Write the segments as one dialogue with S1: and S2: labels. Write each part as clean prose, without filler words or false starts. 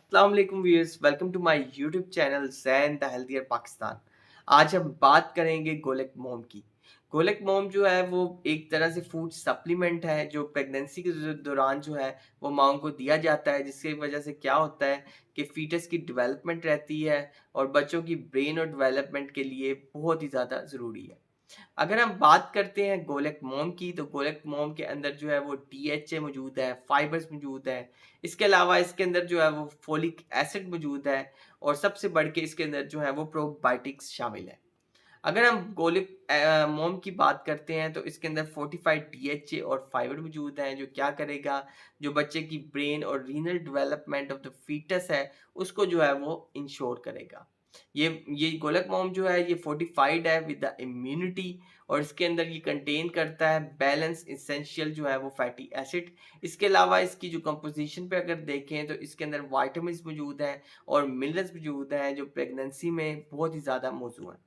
S1: अस्सलाम वालेकुम viewers, welcome to my YouTube channel Zain the healthier Pakistan. आज हम बात करेंगे गोलक मोम की। गोलक मोम जो है वो एक तरह से फूड सप्लीमेंट है जो प्रेगनेंसी के दौरान जो है वो माओ को दिया जाता है, जिसकी वजह से क्या होता है कि फीटस की डेवलपमेंट रहती है और बच्चों की ब्रेन और डेवलपमेंट के लिए बहुत ही ज़्यादा ज़रूरी है। अगर हम बात करते हैं गोलक मोम की, तो गोलक मोम के अंदर जो है वो डीएचए मौजूद है, फाइबर्स मौजूद है। इसके अलावा इसके अंदर जो है वो फोलिक एसिड मौजूद है और सबसे बढ़ के इसके अंदर जो है वो प्रोबायोटिक्स शामिल है। अगर हम गोलिक मोम की बात करते हैं तो इसके अंदर फोर्टिफाइड डीएचए और फाइबर मौजूद हैं, जो क्या करेगा, जो बच्चे की ब्रेन और renal development of the foetus है उसको जो है वो इंश्योर करेगा। ये गोलक मोम जो है ये फोर्टिफाइड है विद द इम्यूनिटी, और इसके अंदर ये कंटेन करता है बैलेंस इसेंशियल जो है वो फैटी एसिड। इसके अलावा इसकी जो कंपोजिशन पे अगर देखें तो इसके अंदर वाइटामिन मौजूद हैं और मिनरल्स मौजूद हैं जो प्रेगनेंसी में बहुत ही ज़्यादा मौजूद हैं।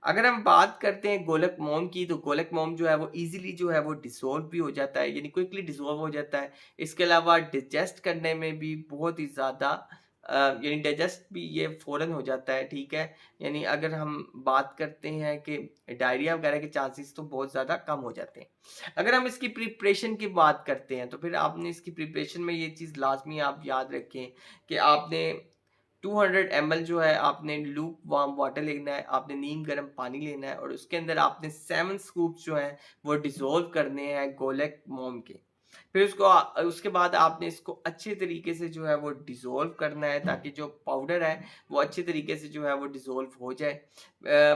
S1: अगर हम बात करते हैं गोलक मोम की, तो गोलक मोम जो है वो इजीली जो है वो डिसॉल्व भी हो जाता है, यानी क्विकली डिसॉल्व हो जाता है। इसके अलावा डाइजेस्ट करने में भी बहुत ही ज़्यादा यानी डाइजेस्ट भी ये फ़ौरन हो जाता है, ठीक है। यानी अगर हम बात करते हैं कि डायरिया वगैरह के चांसेस तो बहुत ज़्यादा कम हो जाते हैं। अगर हम इसकी प्रिपरेशन की बात करते हैं तो फिर आपने इसकी प्रिपरेशन में ये चीज़ लाजमी आप याद रखें कि आपने 200 ml जो है आपने लूप वार्म वाटर लेना है, आपने नीम गर्म पानी लेना है और उसके अंदर आपने 7 स्कूप्स जो हैं वो डिसॉल्व करने हैं गोलक मोम के। फिर उसके बाद आपने इसको अच्छे तरीके से जो है वो डिसॉल्व करना है, ताकि जो पाउडर है वो अच्छे तरीके से जो है वो डिसॉल्व हो जाए।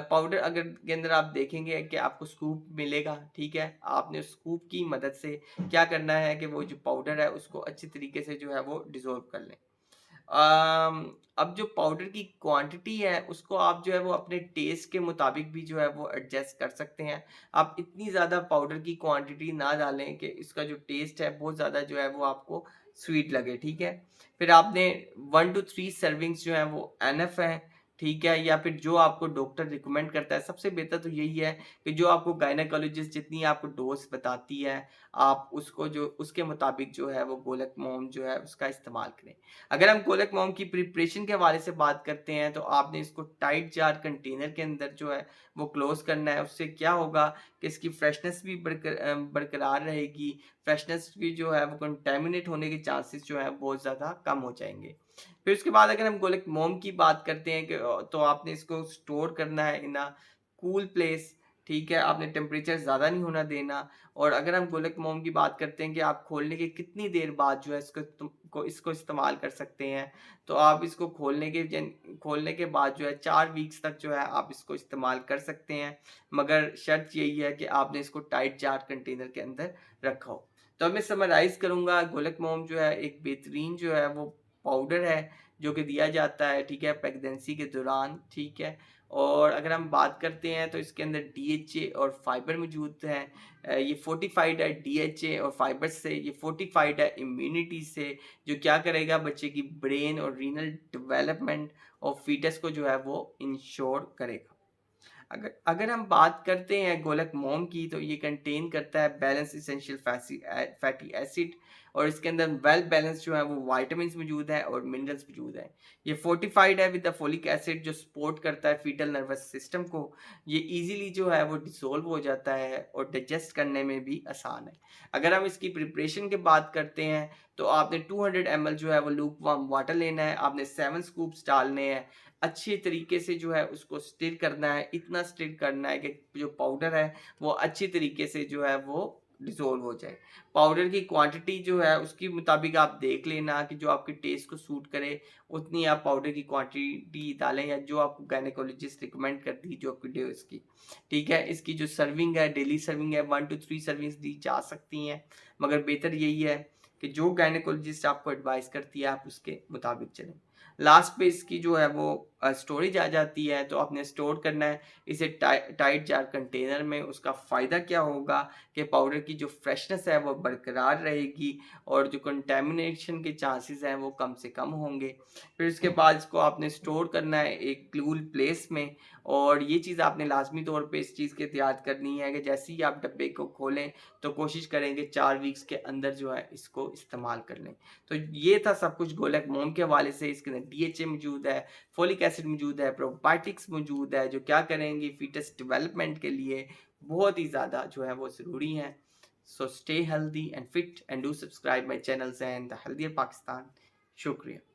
S1: पाउडर अगर के अंदर आप देखेंगे कि आपको स्कूप मिलेगा, ठीक है। आपने उस स्कूप की मदद से क्या करना है कि वो जो पाउडर है उसको अच्छे तरीके से जो है वो डिसॉल्व कर लें। अब जो पाउडर की क्वांटिटी है उसको आप जो है वो अपने टेस्ट के मुताबिक भी जो है वो एडजस्ट कर सकते हैं। आप इतनी ज़्यादा पाउडर की क्वांटिटी ना डालें कि इसका जो टेस्ट है बहुत ज़्यादा जो है वो आपको स्वीट लगे, ठीक है। फिर आपने 1 to 3 सर्विंग्स जो है वो एनफ है, ठीक है। या फिर जो आपको डॉक्टर रिकमेंड करता है, सबसे बेहतर तो यही है कि जो आपको गायनेकोलॉजिस्ट जितनी आपको डोज बताती है आप उसको जो उसके मुताबिक जो है वो गोलक मोम जो है उसका इस्तेमाल करें। अगर हम गोलक मोम की प्रिपरेशन के हवाले से बात करते हैं तो आपने इसको टाइट जार कंटेनर के अंदर जो है वो क्लोज करना है। उससे क्या होगा कि इसकी फ्रेशनेस भी बरकरार रहेगी। फ्रेशनेस भी जो है वो कंटेमिनेट होने के चांसेस जो है बहुत ज़्यादा कम हो जाएंगे। फिर उसके बाद अगर हम गोलक मोम की बात करते हैं कि तो आपने इसको स्टोर करना है इन अ कूल प्लेस, ठीक है। आपने टेम्परेचर ज़्यादा नहीं होना देना। और अगर हम गोलक मोम की बात करते हैं कि आप खोलने के कितनी देर बाद जो है इसको इस्तेमाल कर सकते हैं, तो आप इसको खोलने के बाद जो है 4 वीक्स तक जो है आप इसको इस्तेमाल कर सकते हैं, मगर शर्त यही है कि आपने इसको टाइट जार कंटेनर के अंदर रखा हो। तो अब मैं समराइज़ करूँगा, गोलक मोम जो है एक बेहतरीन जो है वो पाउडर है जो कि दिया जाता है, ठीक है, प्रेगनेंसी के दौरान, ठीक है। और अगर हम बात करते हैं तो इसके अंदर डीएचए और फाइबर मौजूद हैं। ये फोर्टिफाइड है डीएचए और फाइबर से, ये फोर्टिफाइड है इम्यूनिटी से, जो क्या करेगा बच्चे की ब्रेन और रीनल डेवलपमेंट और फीटस को जो है वो इंश्योर करेगा। अगर अगर हम बात करते हैं गोलक मोम की, तो ये कंटेन करता है बैलेंस इसेंशियल फैटी एसिड, और इसके अंदर वेल बैलेंस जो है वो वाइटामिन मौजूद है और मिनरल्स मौजूद है। ये फोर्टिफाइड है विद द फोलिक एसिड जो सपोर्ट करता है फीटल नर्वस सिस्टम को। ये इजीली जो है वो डिसॉल्व हो जाता है और डाइजेस्ट करने में भी आसान है। अगर हम इसकी प्रिपरेशन की बात करते हैं तो आपने 200 ml जो है वो लूप वार्म वाटर लेना है, आपने 7 स्कूप्स डालने हैं। अच्छे तरीके से जो है उसको स्टिर करना है, इतना स्टिर करना है कि जो पाउडर है वो अच्छी तरीके से जो है वो डिसॉल्व हो जाए। पाउडर की क्वांटिटी जो है उसके मुताबिक आप देख लेना कि जो आपके टेस्ट को सूट करे उतनी आप पाउडर की क्वांटिटी डालें, या जो आपको गायनेकोलॉजिस्ट रिकमेंड करती है जो आपकी डोज की, ठीक है। इसकी जो सर्विंग है, डेली सर्विंग है, 1 to 3 सर्विंग्स दी जा सकती हैं, मगर बेहतर यही है कि जो गायनेकोलॉजिस्ट आपको एडवाइस करती है आप उसके मुताबिक चलें। लास्ट पे इसकी जो है वो स्टोरेज आ जाती है, तो आपने स्टोर करना है इसे टाइट जार कंटेनर में। उसका फ़ायदा क्या होगा कि पाउडर की जो फ्रेशनेस है वो बरकरार रहेगी और जो कंटेमिनेशन के चांसेस हैं वो कम से कम होंगे। फिर उसके बाद इसको आपने स्टोर करना है एक कूल प्लेस में, और ये चीज़ आपने लाजमी तौर पे इस चीज़ की एहतियात करनी है कि जैसे ही आप डब्बे को खोलें तो कोशिश करेंगे 4 वीक्स के अंदर जो है इसको इस्तेमाल कर लें। तो ये था सब कुछ गोलक मोम के हवाले से। इसके अंदर डीएचए मौजूद है, फोलिक एसिड मौजूद है, प्रोबायोटिक्स मौजूद है, जो क्या करेंगे फीटस डेवलपमेंट के लिए बहुत ही ज़्यादा जो है वो ज़रूरी है। So stay healthy and fit and do subscribe my channel Zain the healthier Pakistan. शुक्रिया।